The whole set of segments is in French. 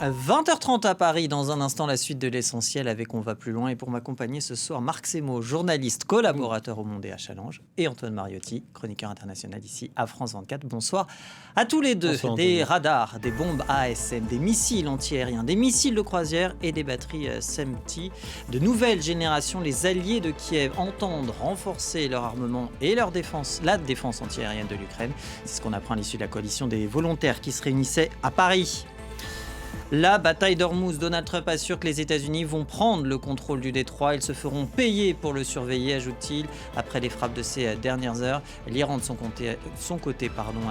20h30 à Paris, dans un instant, la suite de l'essentiel avec On va plus loin. Et pour m'accompagner ce soir, Marc Semo, journaliste, collaborateur au Monde et à Challenge, et Antoine Mariotti, chroniqueur international ici à France 24. Bonsoir à tous les deux. Bonsoir Des Anthony. radars, des bombes ASM, des missiles antiaériens, des missiles de croisière et des batteries SEMTI. De nouvelles générations, les alliés de Kiev entendent renforcer leur armement et leur défense, la défense antiaérienne de l'Ukraine. C'est ce qu'on apprend à l'issue de la coalition des volontaires qui se réunissait à Paris. La bataille d'Ormuz, Donald Trump assure que les États-Unis vont prendre le contrôle du détroit. Ils se feront payer pour le surveiller, ajoute-t-il. Après les frappes de ces dernières heures, l'Iran de son côté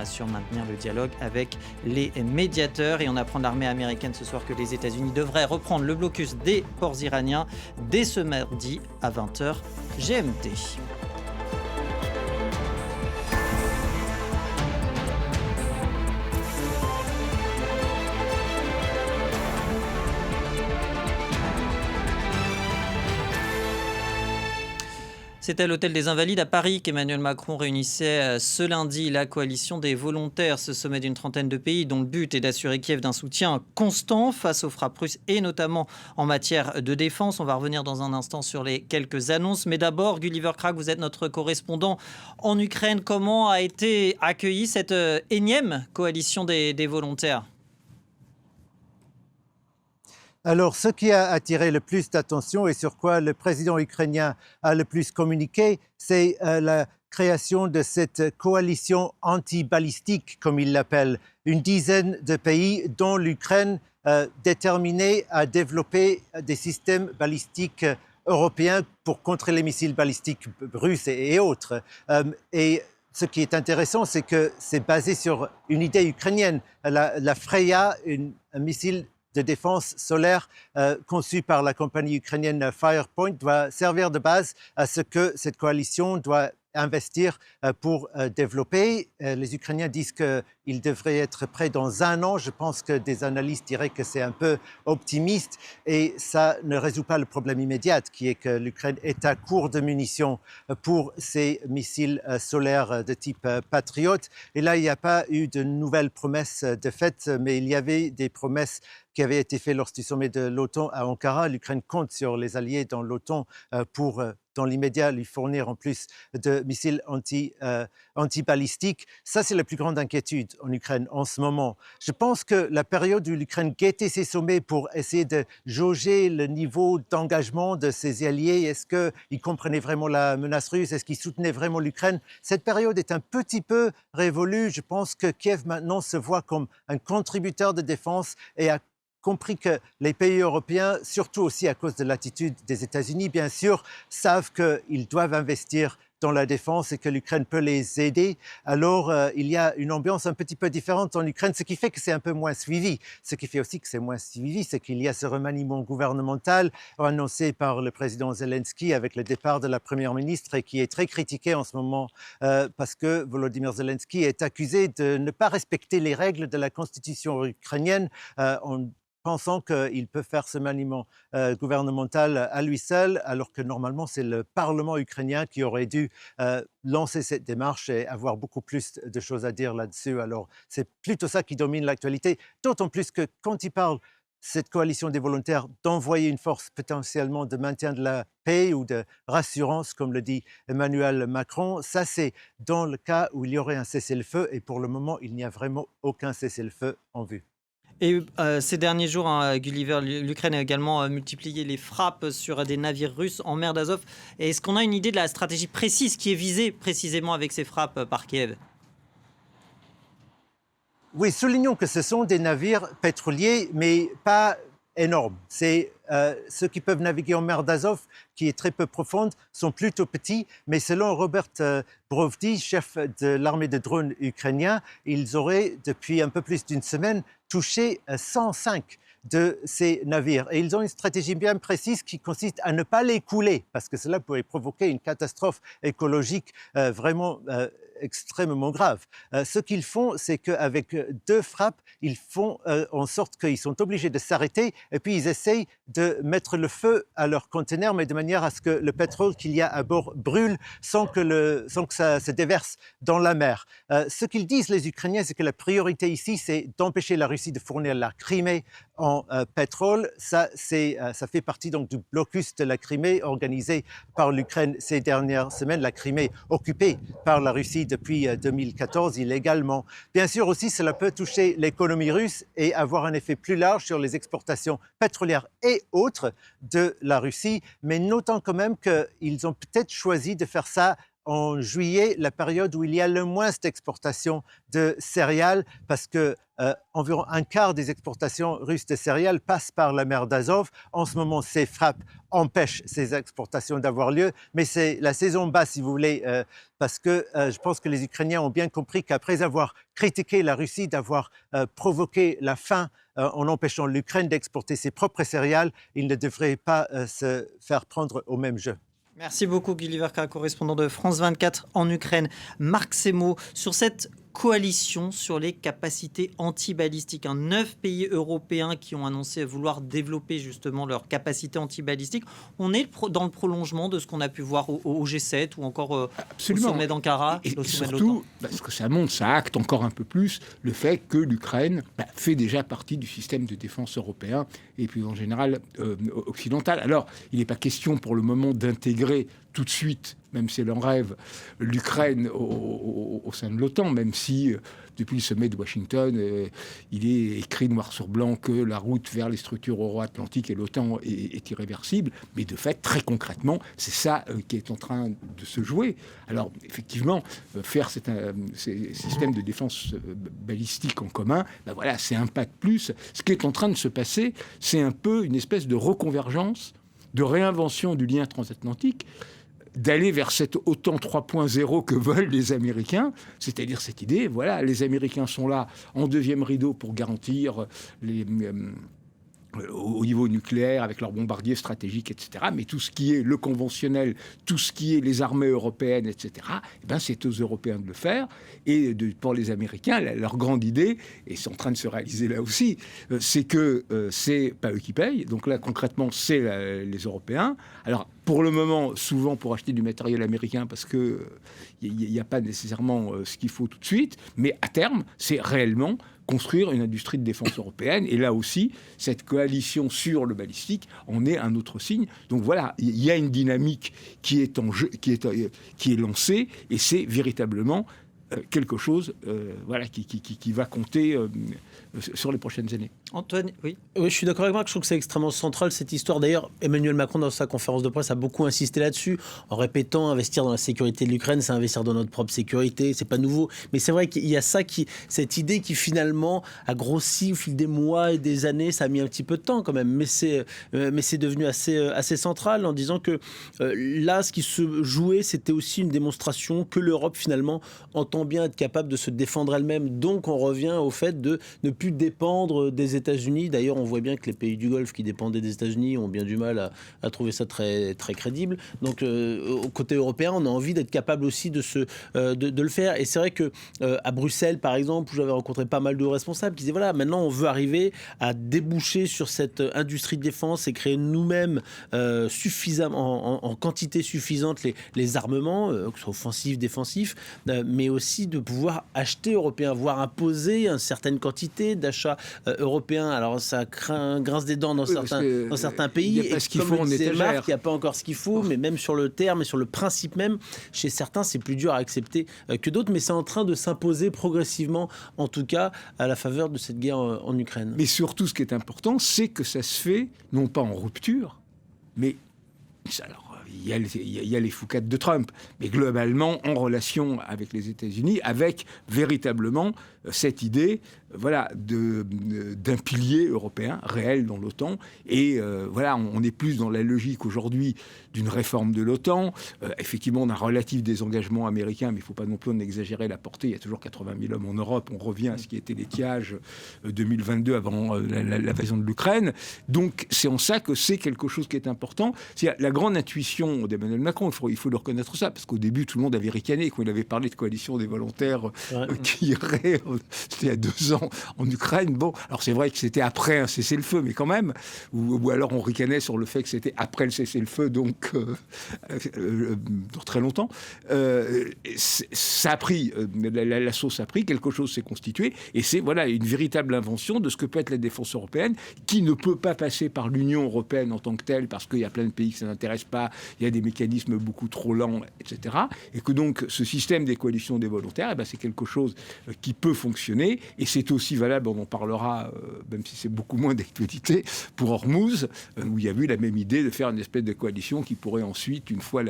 assure maintenir le dialogue avec les médiateurs. Et on apprend de l'armée américaine ce soir que les États-Unis devraient reprendre le blocus des ports iraniens dès ce mardi à 20h GMT. C'est à l'Hôtel des Invalides à Paris qu'Emmanuel Macron réunissait ce lundi la coalition des volontaires, ce sommet d'une trentaine de pays dont le but est d'assurer Kiev d'un soutien constant face aux frappes russes et notamment en matière de défense. On va revenir dans un instant sur les quelques annonces. Mais d'abord, Gulliver Crack, vous êtes notre correspondant en Ukraine. Comment a été accueillie cette énième coalition des volontaires ? Alors, ce qui a attiré le plus d'attention et sur quoi le président ukrainien a le plus communiqué, c'est la création de cette coalition anti-balistique, comme il l'appelle, une dizaine de pays dont l'Ukraine déterminée à développer des systèmes balistiques européens pour contrer les missiles balistiques russes et autres. Et ce qui est intéressant, c'est que c'est basé sur une idée ukrainienne. La Freya, un missile de défense solaire conçu par la compagnie ukrainienne Firepoint doit servir de base à ce que cette coalition doit investir pour développer. Les Ukrainiens disent qu'il devrait être prêt dans 1 an. Je pense que des analystes diraient que c'est un peu optimiste et ça ne résout pas le problème immédiat qui est que l'Ukraine est à court de munitions pour ses missiles solaires de type Patriot. Et là, il n'y a pas eu de nouvelles promesses de fait, mais il y avait des promesses qui avaient été faites lors du sommet de l'OTAN à Ankara. L'Ukraine compte sur les alliés dans l'OTAN pour dans l'immédiat lui fournir en plus de missiles anti-balistiques. Ça, c'est la plus grande inquiétude en Ukraine en ce moment. Je pense que la période où l'Ukraine guettait ses sommets pour essayer de jauger le niveau d'engagement de ses alliés, est-ce qu'ils comprenaient vraiment la menace russe, est-ce qu'ils soutenaient vraiment l'Ukraine, cette période est un petit peu révolue. Je pense que Kiev maintenant se voit comme un contributeur de défense et a compris que les pays européens, surtout aussi à cause de l'attitude des États-Unis, bien sûr, savent qu'ils doivent investir dans la défense et que l'Ukraine peut les aider. Alors, il y a une ambiance un petit peu différente en Ukraine, ce qui fait que c'est un peu moins suivi. Ce qui fait aussi que c'est moins suivi, c'est qu'il y a ce remaniement gouvernemental annoncé par le président Zelensky avec le départ de la première ministre et qui est très critiqué en ce moment parce que Volodymyr Zelensky est accusé de ne pas respecter les règles de la constitution ukrainienne en pensant qu'il peut faire ce maniement gouvernemental à lui seul, alors que normalement c'est le Parlement ukrainien qui aurait dû lancer cette démarche et avoir beaucoup plus de choses à dire là-dessus. Alors c'est plutôt ça qui domine l'actualité, d'autant plus que quand il parle, cette coalition des volontaires, d'envoyer une force potentiellement de maintien de la paix ou de rassurance, comme le dit Emmanuel Macron, ça c'est dans le cas où il y aurait un cessez-le-feu et pour le moment il n'y a vraiment aucun cessez-le-feu en vue. Et ces derniers jours, Gulliver, l'Ukraine a également multiplié les frappes sur des navires russes en mer d'Azov. Et est-ce qu'on a une idée de la stratégie précise qui est visée précisément avec ces frappes par Kiev ? Oui, soulignons que ce sont des navires pétroliers, mais pas énormes. C'est ceux qui peuvent naviguer en mer d'Azov, qui est très peu profonde, sont plutôt petits, mais selon Robert Brovdi, chef de l'armée de drones ukrainien, ils auraient, depuis un peu plus d'une semaine, touché 105 de ces navires. Et ils ont une stratégie bien précise qui consiste à ne pas les couler, parce que cela pourrait provoquer une catastrophe écologique vraiment extrêmement grave. Ce qu'ils font, c'est qu'avec 2 frappes, ils font en sorte qu'ils sont obligés de s'arrêter et puis ils essayent de mettre le feu à leur conteneur, mais de manière à ce que le pétrole qu'il y a à bord brûle sans que ça se déverse dans la mer. Ce qu'ils disent, les Ukrainiens, c'est que la priorité ici, c'est d'empêcher la Russie de fournir la Crimée en pétrole. Ça fait partie donc du blocus de la Crimée organisé par l'Ukraine ces dernières semaines. La Crimée occupée par la Russie depuis 2014 illégalement. Bien sûr aussi, cela peut toucher l'économie russe et avoir un effet plus large sur les exportations pétrolières et autres de la Russie, mais notons quand même qu'ils ont peut-être choisi de faire ça en juillet, la période où il y a le moins d'exportations de céréales, parce que environ un quart des exportations russes de céréales passent par la mer d'Azov. En ce moment, ces frappes empêchent ces exportations d'avoir lieu, mais c'est la saison basse, si vous voulez, parce que je pense que les Ukrainiens ont bien compris qu'après avoir critiqué la Russie d'avoir provoqué la faim en empêchant l'Ukraine d'exporter ses propres céréales, ils ne devraient pas se faire prendre au même jeu. Merci beaucoup Guy Liverka, correspondant de France 24 en Ukraine. Marc Semo, sur cette coalition sur les capacités antibalistiques. 9 pays européens qui ont annoncé vouloir développer justement leurs capacités antibalistiques. On est dans le prolongement de ce qu'on a pu voir au G7 ou encore au sommet d'Ankara. Et surtout, ce que ça montre, ça acte encore un peu plus le fait que l'Ukraine fait déjà partie du système de défense européen et puis en général occidental. Alors, il n'est pas question pour le moment d'intégrer tout de suite, même si elle en rêve, l'Ukraine au sein de l'OTAN, même si depuis le sommet de Washington, il est écrit noir sur blanc que la route vers les structures euro-atlantiques et l'OTAN est irréversible. Mais de fait, très concrètement, c'est ça qui est en train de se jouer. Alors, effectivement, faire ces systèmes de défense balistique en commun, voilà, c'est un pas de plus. Ce qui est en train de se passer, c'est un peu une espèce de reconvergence, de réinvention du lien transatlantique, d'aller vers cette OTAN 3.0 que veulent les Américains, c'est-à-dire cette idée, voilà, les Américains sont là en deuxième rideau pour garantir au niveau nucléaire, avec leurs bombardiers stratégiques, etc. Mais tout ce qui est le conventionnel, tout ce qui est les armées européennes, etc., c'est aux Européens de le faire. Et pour les Américains, leur grande idée, et c'est en train de se réaliser là aussi, c'est que c'est pas eux qui payent. Donc là, concrètement, c'est les Européens. Alors, pour le moment, souvent pour acheter du matériel américain, parce qu'il n'y a pas nécessairement ce qu'il faut tout de suite. Mais à terme, c'est réellement construire une industrie de défense européenne. Et là aussi, cette coalition sur le balistique en est un autre signe. Donc voilà, il y a une dynamique qui est en jeu, qui est lancée, et c'est véritablement quelque chose qui va compter sur les prochaines années. Antoine, oui. Oui, je suis d'accord avec Marc, je trouve que c'est extrêmement central cette histoire. D'ailleurs, Emmanuel Macron, dans sa conférence de presse, a beaucoup insisté là-dessus, en répétant investir dans la sécurité de l'Ukraine, c'est investir dans notre propre sécurité, c'est pas nouveau. Mais c'est vrai qu'il y a cette idée qui finalement a grossi au fil des mois et des années, ça a mis un petit peu de temps quand même, mais c'est devenu assez central en disant que là, ce qui se jouait, c'était aussi une démonstration que l'Europe finalement entend bien être capable de se défendre elle-même. Donc on revient au fait de ne plus dépendre des États-Unis. D'ailleurs, on voit bien que les pays du Golfe qui dépendaient des États-Unis ont bien du mal à trouver ça très, très crédible. Donc, au côté européen, on a envie d'être capable aussi de le faire. Et c'est vrai que à Bruxelles, par exemple, où j'avais rencontré pas mal de responsables qui disaient voilà, maintenant on veut arriver à déboucher sur cette industrie de défense et créer nous-mêmes suffisamment, en quantité suffisante les armements, que ce soit offensifs, défensifs, mais aussi de pouvoir acheter européen, voire imposer une certaine quantité d'achats européens. Alors ça grince des dents dans certains pays. Il n'y a pas ce qu'il faut en étagère. Il n'y a pas encore ce qu'il faut, mais même sur le terme et sur le principe même, chez certains, c'est plus dur à accepter que d'autres, mais c'est en train de s'imposer progressivement, en tout cas, à la faveur de cette guerre en Ukraine. Mais surtout, ce qui est important, c'est que ça se fait, non pas en rupture, mais... Alors, il y a les foucades de Trump, mais globalement en relation avec les États-Unis, avec véritablement cette idée d'un pilier européen réel dans l'OTAN. Et on est plus dans la logique aujourd'hui d'une réforme de l'OTAN. Effectivement, on a un relatif désengagement américain, mais il ne faut pas non plus en exagérer la portée. Il y a toujours 80 000 hommes en Europe. On revient à ce qui était l'étiage 2022 avant l'invasion de l'Ukraine. Donc, c'est en ça que c'est quelque chose qui est important. C'est la grande intuition d'Emmanuel Macron, il faut le reconnaître ça, parce qu'au début, tout le monde avait ricané quand il avait parlé de coalition des volontaires qui iraient, c'était il y a 2 ans, en Ukraine. Bon, alors c'est vrai que c'était après un cessez-le-feu, mais quand même, ou alors on ricanait sur le fait que c'était après le cessez-le-feu, donc dans très longtemps. Ça a pris, la sauce a pris, quelque chose s'est constitué, et c'est une véritable invention de ce que peut être la défense européenne, qui ne peut pas passer par l'Union européenne en tant que telle, parce qu'il y a plein de pays que ça n'intéresse pas, il y a des mécanismes beaucoup trop lents, etc. Et que donc ce système des coalitions des volontaires, c'est quelque chose qui peut fonctionner, et c'est aussi valable, on en parlera, même si c'est beaucoup moins d'actualité, pour Hormuz, où il y a eu la même idée de faire une espèce de coalition qui pourrait ensuite, une fois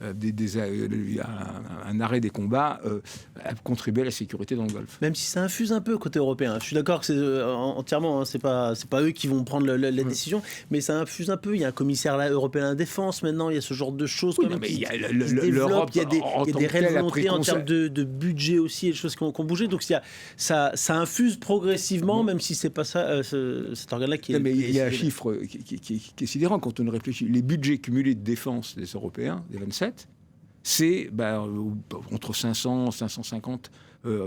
un arrêt des combats, contribuer à la sécurité dans le Golfe. Même si ça infuse un peu côté européen. Je suis d'accord que c'est entièrement, c'est pas eux qui vont prendre la décision, mais ça infuse un peu. Il y a un commissaire européen à la défense maintenant, il y a ce genre de choses il y a l'Europe, il y a des réelles volontés en termes de budget aussi, et des choses qui ont bougé. Donc ça infuse progressivement, même si c'est pas ça, cet organe-là qui est... Mais il y a un chiffre qui est sidérant quand on réfléchit. Les budgets cumulés de défense des Européens, des 27, c'est entre 500 et 550.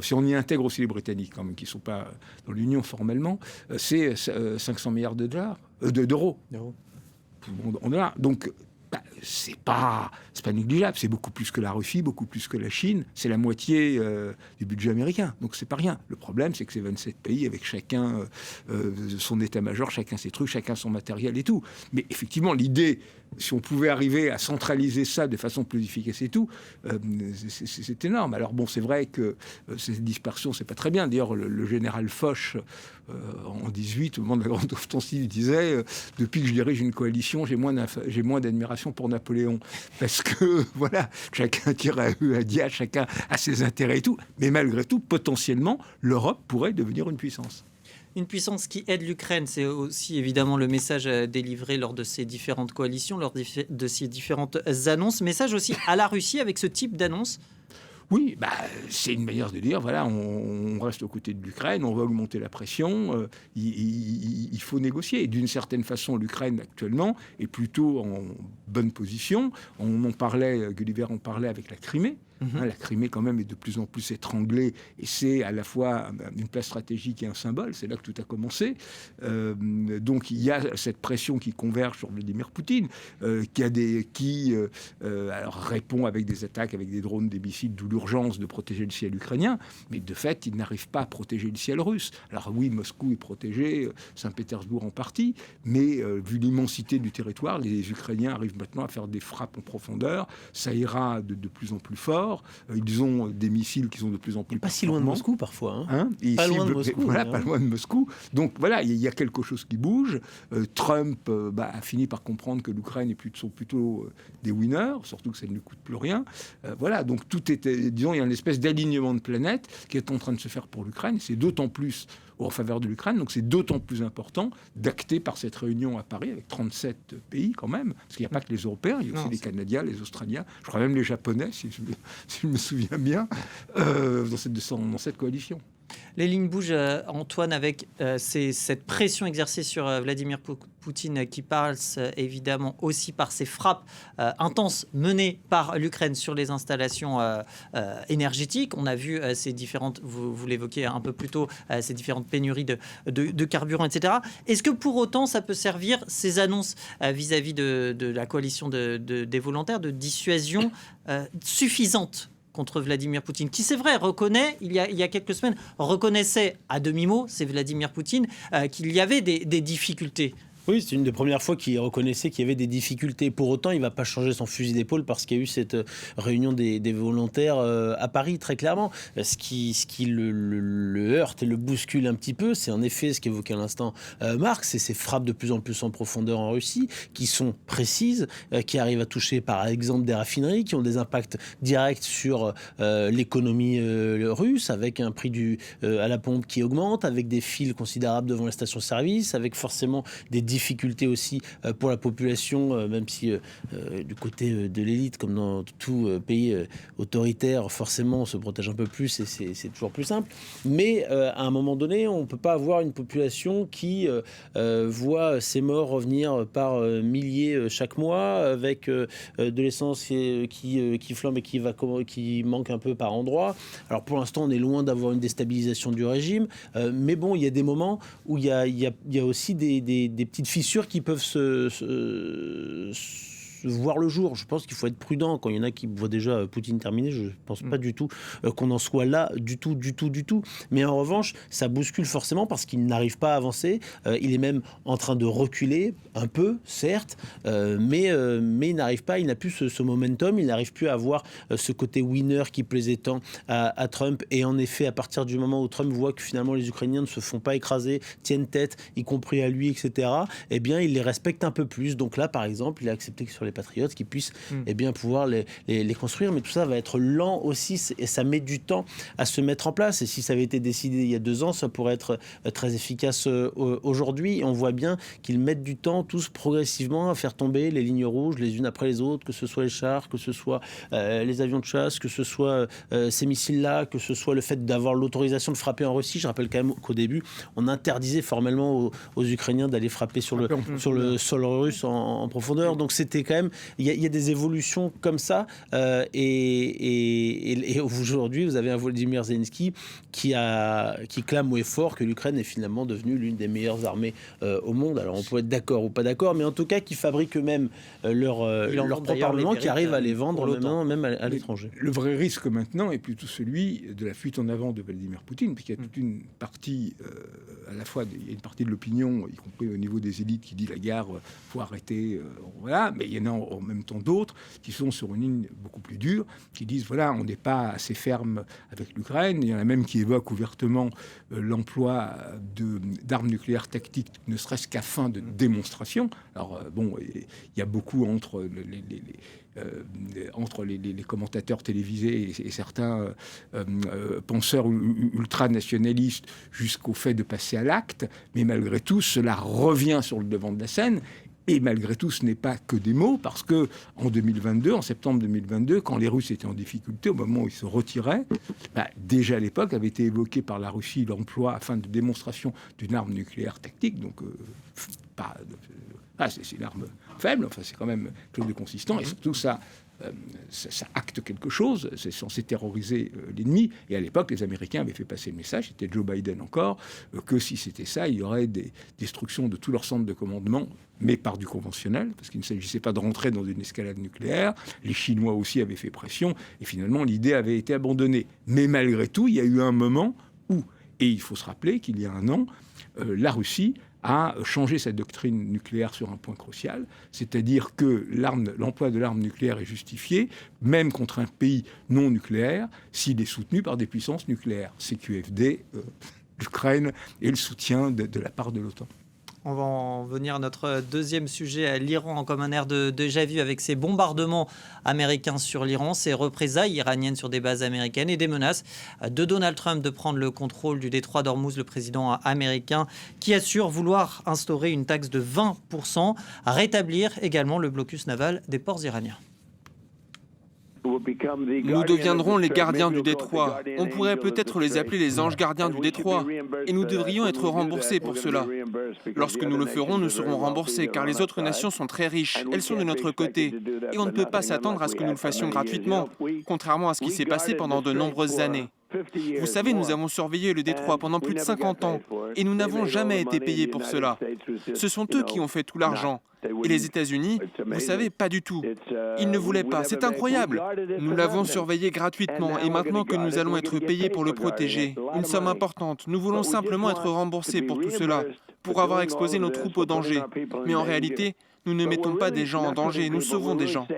Si on y intègre aussi les Britanniques, quand même, qui ne sont pas dans l'Union formellement, c'est 500 milliards d'euros. On a, donc, c'est pas négligeable. C'est beaucoup plus que la Russie, beaucoup plus que la Chine. C'est la moitié du budget américain. Donc, c'est pas rien. Le problème, c'est que c'est 27 pays avec chacun son état-major, chacun ses trucs, chacun son matériel et tout. Mais effectivement, l'idée, si on pouvait arriver à centraliser ça de façon plus efficace et tout, c'est énorme. Alors bon, c'est vrai que cette dispersion, c'est pas très bien. D'ailleurs, le général Foch, en 18, au moment de la grande offensive, disait depuis que je dirige une coalition, j'ai moins d'admiration pour Napoléon, parce que chacun tire à Dia, chacun a ses intérêts et tout. Mais malgré tout, potentiellement, l'Europe pourrait devenir une puissance. Une puissance qui aide l'Ukraine, c'est aussi évidemment le message délivré lors de ces différentes coalitions, lors de ces différentes annonces. Message aussi à la Russie avec ce type d'annonce. Oui, c'est une manière de dire, on reste aux côtés de l'Ukraine, on va augmenter la pression, il faut négocier. Et d'une certaine façon, l'Ukraine, actuellement, est plutôt en bonne position. On en parlait, Gulliver en parlait avec la Crimée. La Crimée, quand même, est de plus en plus étranglée, et c'est à la fois une place stratégique et un symbole. C'est là que tout a commencé. Donc, il y a cette pression qui converge sur Vladimir Poutine, qui répond avec des attaques, avec des drones, des missiles, d'où l'urgence de protéger le ciel ukrainien. Mais de fait, il n'arrive pas à protéger le ciel russe. Alors oui, Moscou est protégé, Saint-Pétersbourg en partie, mais vu l'immensité du territoire, les Ukrainiens arrivent maintenant à faire des frappes en profondeur. Ça ira de plus en plus fort. Ils ont des missiles qui sont de plus en plus pas si loin de Moscou parfois. Pas loin de Moscou. Pas loin de Moscou. Donc il y a quelque chose qui bouge. Trump a fini par comprendre que l'Ukraine sont plutôt des winners, surtout que ça ne lui coûte plus rien. Donc tout était, disons, il y a une espèce d'alignement de planète qui est en train de se faire pour l'Ukraine. C'est d'autant plus en faveur de l'Ukraine, donc c'est d'autant plus important d'acter par cette réunion à Paris avec 37 pays quand même, parce qu'il n'y a pas que les Européens, il y a aussi les Canadiens, les Australiens, je crois même les Japonais, si je me souviens bien, dans cette coalition. Les lignes bougent, Antoine, avec cette pression exercée sur Vladimir Poutine qui passe évidemment aussi par ces frappes intenses menées par l'Ukraine sur les installations énergétiques. On a vu ces différentes, vous l'évoquiez un peu plus tôt, ces différentes pénuries de carburant, etc. Est-ce que pour autant ça peut servir, ces annonces vis-à-vis de la coalition des volontaires, de dissuasion suffisante contre Vladimir Poutine, qui c'est vrai reconnaît, il y a quelques semaines, reconnaissait à demi-mot, c'est Vladimir Poutine, qu'il y avait des difficultés Oui, c'est une des premières fois qu'il reconnaissait qu'il y avait des difficultés. Pour autant, il ne va pas changer son fusil d'épaule parce qu'il y a eu cette réunion des volontaires à Paris, très clairement. Ce qui le heurte et le bouscule un petit peu, c'est en effet ce qu'évoquait à l'instant Marc, c'est ces frappes de plus en plus en profondeur en Russie, qui sont précises, qui arrivent à toucher par exemple des raffineries, qui ont des impacts directs sur l'économie russe, avec un prix à la pompe qui augmente, avec des files considérables devant les stations-service, avec forcément des difficultés aussi pour la population, même si du côté de l'élite, comme dans tout pays autoritaire, forcément on se protège un peu plus et c'est toujours plus simple. Mais à un moment donné, on ne peut pas avoir une population qui voit ses morts revenir par milliers chaque mois, avec de l'essence qui flambe et qui manque un peu par endroits. Alors pour l'instant, on est loin d'avoir une déstabilisation du régime, mais bon, il y a des moments où il y a aussi des petites fissures qui peuvent se voir le jour. Je pense qu'il faut être prudent. Quand il y en a qui voient déjà Poutine terminer, je ne pense pas du tout qu'on en soit là, du tout. Mais en revanche, ça bouscule forcément parce qu'il n'arrive pas à avancer. Il est même en train de reculer un peu, certes, mais il n'arrive pas, il n'a plus ce momentum, il n'arrive plus à avoir ce côté winner qui plaisait tant à Trump. Et en effet, à partir du moment où Trump voit que finalement les Ukrainiens ne se font pas écraser, tiennent tête, y compris à lui, etc., eh bien, il les respecte un peu plus. Donc là, par exemple, il a accepté que sur les patriotes qui puissent pouvoir les construire, mais tout ça va être lent aussi et ça met du temps à se mettre en place. Et si ça avait été décidé il y a 2 ans, ça pourrait être très efficace aujourd'hui. Et on voit bien qu'ils mettent du temps tous progressivement à faire tomber les lignes rouges les unes après les autres, que ce soit les chars, que ce soit les avions de chasse, que ce soit ces missiles-là, que ce soit le fait d'avoir l'autorisation de frapper en Russie. Je rappelle quand même qu'au début, on interdisait formellement aux Ukrainiens d'aller frapper sur le sol russe en profondeur. Donc c'était quand même, il y a des évolutions comme ça, et aujourd'hui vous avez un Volodymyr Zelensky qui clame haut et fort que l'Ukraine est finalement devenue l'une des meilleures armées au monde. Alors on peut être d'accord ou pas d'accord, mais en tout cas qui fabriquent eux-mêmes leur propre armement, qui arrivent à les vendre maintenant, même à l'étranger. Le vrai risque maintenant est plutôt celui de la fuite en avant de Vladimir Poutine, puisqu'il y a toute une partie, à la fois il y a une partie de l'opinion, y compris au niveau des élites, qui dit la guerre, faut arrêter, voilà, mais il y en a en même temps d'autres qui sont sur une ligne beaucoup plus dure, qui disent voilà, on n'est pas assez ferme avec l'Ukraine. Il y en a même qui évoquent ouvertement l'emploi d'armes nucléaires tactiques, ne serait-ce qu'à fin de démonstration. Alors bon, il y a beaucoup entre les commentateurs télévisés et certains penseurs ultranationalistes jusqu'au fait de passer à l'acte, mais malgré tout, cela revient sur le devant de la scène. Et malgré tout, ce n'est pas que des mots, parce que en septembre 2022, quand les Russes étaient en difficulté, au moment où ils se retiraient, déjà à l'époque avait été évoqué par la Russie l'emploi à fin de démonstration d'une arme nucléaire tactique, donc c'est une arme faible, enfin c'est quand même quelque chose de consistant, et surtout ça acte quelque chose, c'est censé terroriser l'ennemi. Et à l'époque, les Américains avaient fait passer le message, c'était Joe Biden encore, que si c'était ça, il y aurait des destructions de tous leurs centres de commandement, mais par du conventionnel, parce qu'il ne s'agissait pas de rentrer dans une escalade nucléaire. Les Chinois aussi avaient fait pression, et finalement, l'idée avait été abandonnée. Mais malgré tout, il y a eu un moment où, et il faut se rappeler qu'il y a 1 an, la Russie a changé sa doctrine nucléaire sur un point crucial, c'est-à-dire que l'emploi de l'arme nucléaire est justifié, même contre un pays non nucléaire, s'il est soutenu par des puissances nucléaires, CQFD, l'Ukraine et le soutien de la part de l'OTAN. On va en venir à notre deuxième sujet, l'Iran, comme un air de déjà-vu avec ces bombardements américains sur l'Iran, ces représailles iraniennes sur des bases américaines et des menaces de Donald Trump de prendre le contrôle du détroit d'Ormuz, le président américain qui assure vouloir instaurer une taxe de 20%, à rétablir également le blocus naval des ports iraniens. Nous deviendrons les gardiens du détroit. On pourrait peut-être les appeler les anges gardiens du détroit. Et nous devrions être remboursés pour cela. Lorsque nous le ferons, nous serons remboursés, car les autres nations sont très riches. Elles sont de notre côté. Et on ne peut pas s'attendre à ce que nous le fassions gratuitement, contrairement à ce qui s'est passé pendant de nombreuses années. Vous savez, nous avons surveillé le détroit pendant plus de 50 ans, et nous n'avons jamais été payés pour cela. Ce sont eux qui ont fait tout l'argent. Et les États-Unis, vous savez, pas du tout. Ils ne voulaient pas. C'est incroyable. Nous l'avons surveillé gratuitement, et maintenant que nous allons être payés pour le protéger, une somme importante, nous voulons simplement être remboursés pour tout cela, pour avoir exposé nos troupes au danger. Mais en réalité, nous ne mettons pas des gens en danger, nous sauvons des gens.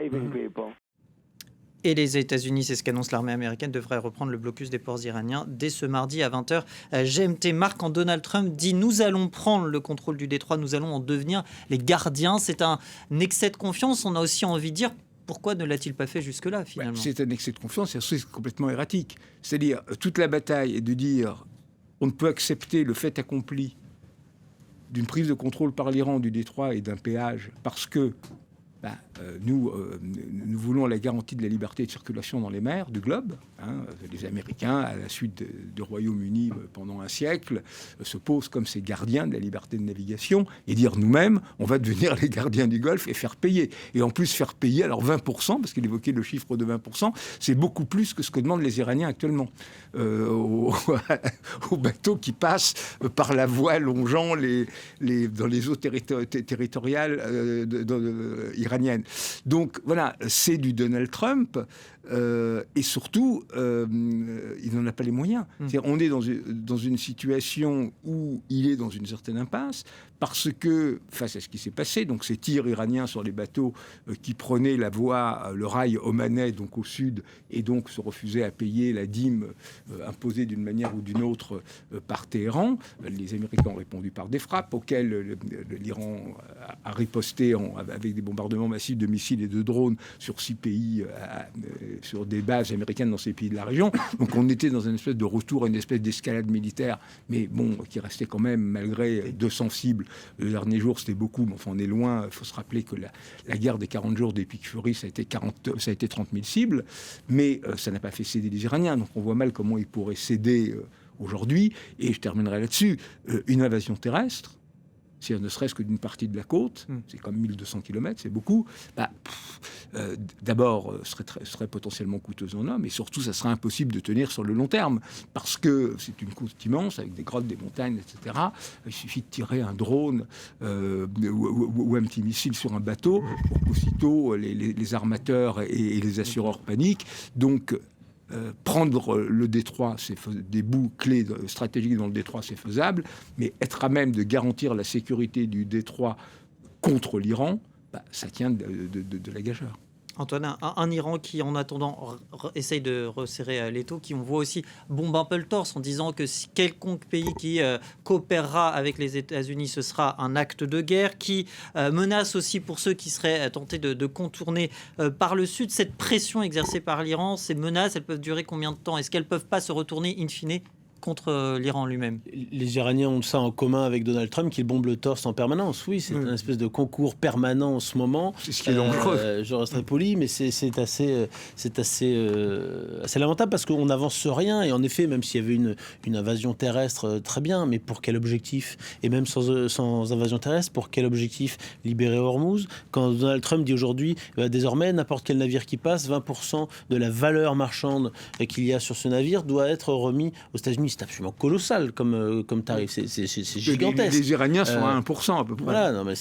Et les États-Unis, c'est ce qu'annonce l'armée américaine, devraient reprendre le blocus des ports iraniens dès ce mardi à 20h GMT. Marc, quand Donald Trump dit « nous allons prendre le contrôle du détroit, nous allons en devenir les gardiens », c'est un excès de confiance. On a aussi envie de dire pourquoi ne l'a-t-il pas fait jusque-là finalement ? C'est un excès de confiance, c'est complètement erratique. C'est-à-dire, toute la bataille est de dire on ne peut accepter le fait accompli d'une prise de contrôle par l'Iran du détroit et d'un péage parce que nous voulons la garantie de la liberté de circulation dans les mers du globe. Les Américains, à la suite du Royaume-Uni pendant un siècle, se posent comme ces gardiens de la liberté de navigation et dire nous-mêmes, on va devenir les gardiens du Golfe et faire payer. Et en plus faire payer, alors 20%, parce qu'il évoquait le chiffre de 20%, c'est beaucoup plus que ce que demandent les Iraniens actuellement aux bateaux qui passent par la voie longeant dans les eaux territoriales iranienne. Donc voilà, c'est du Donald Trump et surtout, il n'en a pas les moyens. On est dans une situation où il est dans une certaine impasse parce que, face à ce qui s'est passé, donc ces tirs iraniens sur les bateaux qui prenaient la voie, le rail omanais, donc au sud, et donc se refusaient à payer la dîme imposée d'une manière ou d'une autre par Téhéran. Les Américains ont répondu par des frappes auxquelles l'Iran a riposté avec des bombardements massifs de missiles et de drones sur 6 pays, sur des bases américaines dans ces pays de la région. Donc on était dans une espèce de retour à une espèce d'escalade militaire, mais bon, qui restait quand même, malgré 200 cibles. Le dernier jour, c'était beaucoup, mais enfin, on est loin. Il faut se rappeler que la guerre des 40 jours d'Epic Fury, ça a été 30 000 cibles, mais ça n'a pas fait céder les Iraniens. Donc on voit mal comment ils pourraient céder aujourd'hui. Et je terminerai là-dessus. Une invasion terrestre, si ne serait-ce que d'une partie de la côte, c'est comme 1200 km, c'est beaucoup, d'abord, serait potentiellement coûteuse en hommes, et surtout, ça serait impossible de tenir sur le long terme, parce que c'est une côte immense, avec des grottes, des montagnes, etc. Il suffit de tirer un drone ou un petit missile sur un bateau, pour qu'aussitôt, les armateurs et les assureurs paniquent. Donc, prendre le détroit, des bouts clés stratégiques dans le détroit, c'est faisable, mais être à même de garantir la sécurité du détroit contre l'Iran, ça tient de la gageure. Antoine, un Iran qui, en attendant, essaye de resserrer l'étau, qui on voit aussi bombe un peu le torse en disant que si quelconque pays qui coopérera avec les États-Unis, ce sera un acte de guerre, qui menace aussi pour ceux qui seraient tentés de contourner par le sud. Cette pression exercée par l'Iran, ces menaces, elles peuvent durer combien de temps ? Est-ce qu'elles ne peuvent pas se retourner in fine contre l'Iran lui-même? Les Iraniens ont ça en commun avec Donald Trump, qui bombe le torse en permanence. Oui, c'est une espèce de concours permanent en ce moment. C'est ce qui est dangereux. Je resterai poli, mais c'est assez lamentable parce qu'on n'avance rien. Et en effet, même s'il y avait une invasion terrestre, très bien, mais pour quel objectif? Et même sans invasion terrestre, pour quel objectif? Libérer Hormuz? Quand Donald Trump dit aujourd'hui, désormais, n'importe quel navire qui passe, 20% de la valeur marchande qu'il y a sur ce navire doit être remis aux États-Unis. C'est absolument colossal comme tarif, c'est gigantesque. Les Iraniens sont à 1% à peu près. Voilà, non mais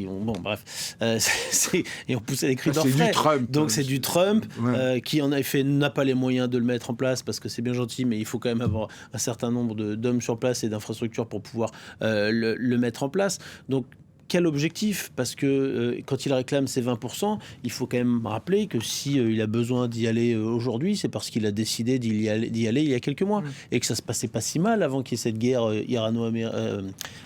bon bref, et on poussait les cris d'orfraie. C'est du Trump. Donc c'est du Trump qui en effet n'a pas les moyens de le mettre en place parce que c'est bien gentil, mais il faut quand même avoir un certain nombre d'hommes sur place et d'infrastructures pour pouvoir le mettre en place. Donc quel objectif? Parce que quand il réclame ces 20%, il faut quand même rappeler que si il a besoin d'y aller aujourd'hui, c'est parce qu'il a décidé d'y aller il y a quelques mois et que ça se passait pas si mal avant qu'il y ait cette guerre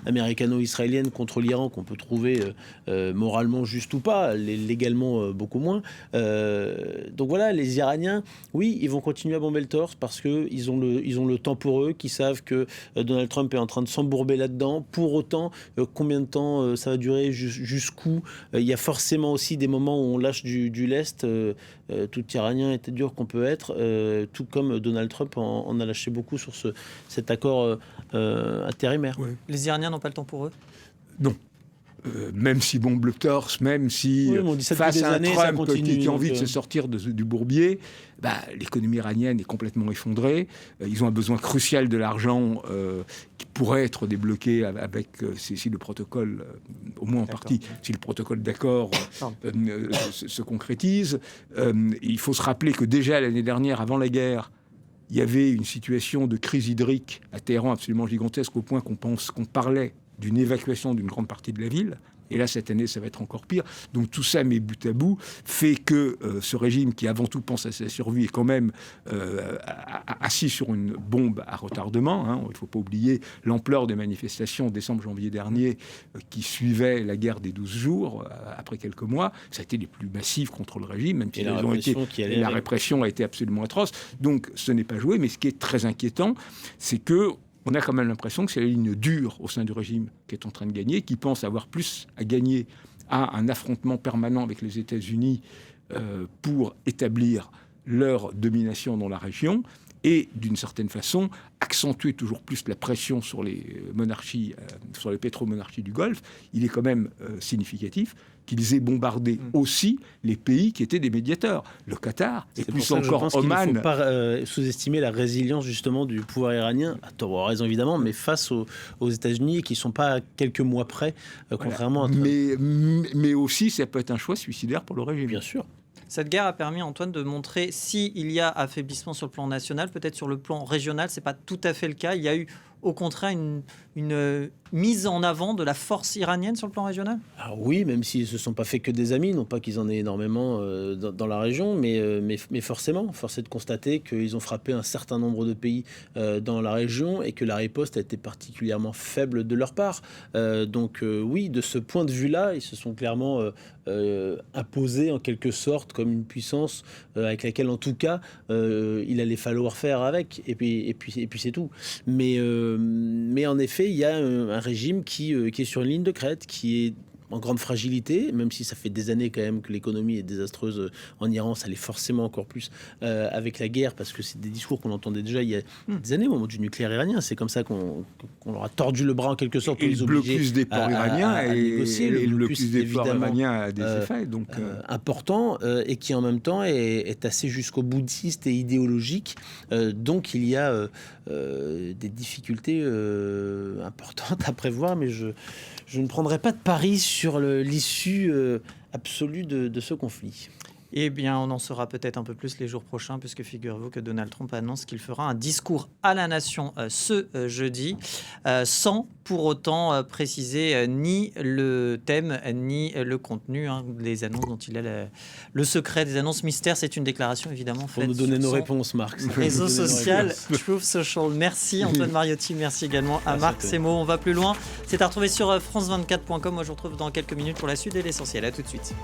américano-israélienne contre l'Iran qu'on peut trouver moralement juste ou pas, légalement beaucoup moins. Donc voilà, les Iraniens, oui, ils vont continuer à bomber le torse parce que ils ont le temps pour eux, qui savent que Donald Trump est en train de s'embourber là-dedans. Pour autant, combien de temps ça va durer, jusqu'où? Il y a forcément aussi des moments où on lâche du lest. Tout Iranien était dur qu'on peut être, tout comme Donald Trump en a lâché beaucoup sur cet accord intérimaire. Ouais. Les Iraniens n'ont pas le temps pour eux? Non. Même si bombe le torse, même si face à un Trump qui a envie de se sortir du bourbier, l'économie iranienne est complètement effondrée. Ils ont un besoin crucial de l'argent qui pourrait être débloqué avec si le protocole, au moins en partie, si le protocole d'accord se concrétise. Il faut se rappeler que déjà l'année dernière, avant la guerre, il y avait une situation de crise hydrique à Téhéran absolument gigantesque, au point qu'on parlait d'une évacuation d'une grande partie de la ville. Et là, cette année, ça va être encore pire. Donc tout ça, mis bout à bout, fait que ce régime qui, avant tout, pense à sa survie, est quand même assis sur une bombe à retardement. Hein. Il ne faut pas oublier l'ampleur des manifestations décembre-janvier dernier qui suivaient la guerre des 12 jours, après quelques mois. Ça a été les plus massifs contre le régime, même si la répression a été absolument atroce. Donc ce n'est pas joué. Mais ce qui est très inquiétant, c'est que on a quand même l'impression que c'est la ligne dure au sein du régime qui est en train de gagner, qui pense avoir plus à gagner à un affrontement permanent avec les États-Unis pour établir leur domination dans la région et, d'une certaine façon, accentuer toujours plus la pression sur les monarchies, sur les pétromonarchies du Golfe. Il est quand même significatif qu'ils aient bombardé aussi les pays qui étaient des médiateurs. Le Qatar, et plus encore Oman. Il ne faut pas sous-estimer la résilience justement du pouvoir iranien, à tort raison évidemment, mais face aux États-Unis qui ne sont pas à quelques mois près, contrairement à... Mais aussi, ça peut être un choix suicidaire pour le régime. Bien sûr. Cette guerre a permis, Antoine, de montrer s'il y a affaiblissement sur le plan national, peut-être sur le plan régional, ce n'est pas tout à fait le cas. Il y a eu au contraire une mise en avant de la force iranienne sur le plan régional ? Alors oui, même s'ils ne se sont pas fait que des amis, non pas qu'ils en aient énormément dans la région, mais forcément, force est de constater qu'ils ont frappé un certain nombre de pays dans la région et que la riposte a été particulièrement faible de leur part. Donc oui, de ce point de vue-là, ils se sont clairement imposés en quelque sorte comme une puissance avec laquelle en tout cas il allait falloir faire avec, et puis c'est tout. Mais en effet, il y a un régime qui est sur une ligne de crête, qui est en grande fragilité, même si ça fait des années quand même que l'économie est désastreuse en Iran, ça l'est forcément encore plus avec la guerre, parce que c'est des discours qu'on entendait déjà il y a des années au moment du nucléaire iranien. C'est comme ça qu'on leur a tordu le bras en quelque sorte pour les obliger le blocus des ports iraniens à négocier. Le blocus des ports iraniens a des effets important et qui en même temps est assez jusqu'au boutiste et idéologique. Donc il y a des difficultés importantes à prévoir, mais je ne prendrai pas de pari sur l'issue absolue de ce conflit. Eh bien, on en saura peut-être un peu plus les jours prochains, puisque figurez-vous que Donald Trump annonce qu'il fera un discours à la nation ce jeudi, sans pour autant préciser ni le thème, ni le contenu des annonces dont il a le secret des annonces mystères. C'est une déclaration évidemment faite pour nous donner nos réponses, Marc. Réseau social Truth Social. Merci Antoine Mariotti, merci également à Marc Semo. On va plus loin. C'est à retrouver sur france24.com. Moi, je vous retrouve dans quelques minutes pour la suite et l'essentiel. À tout de suite.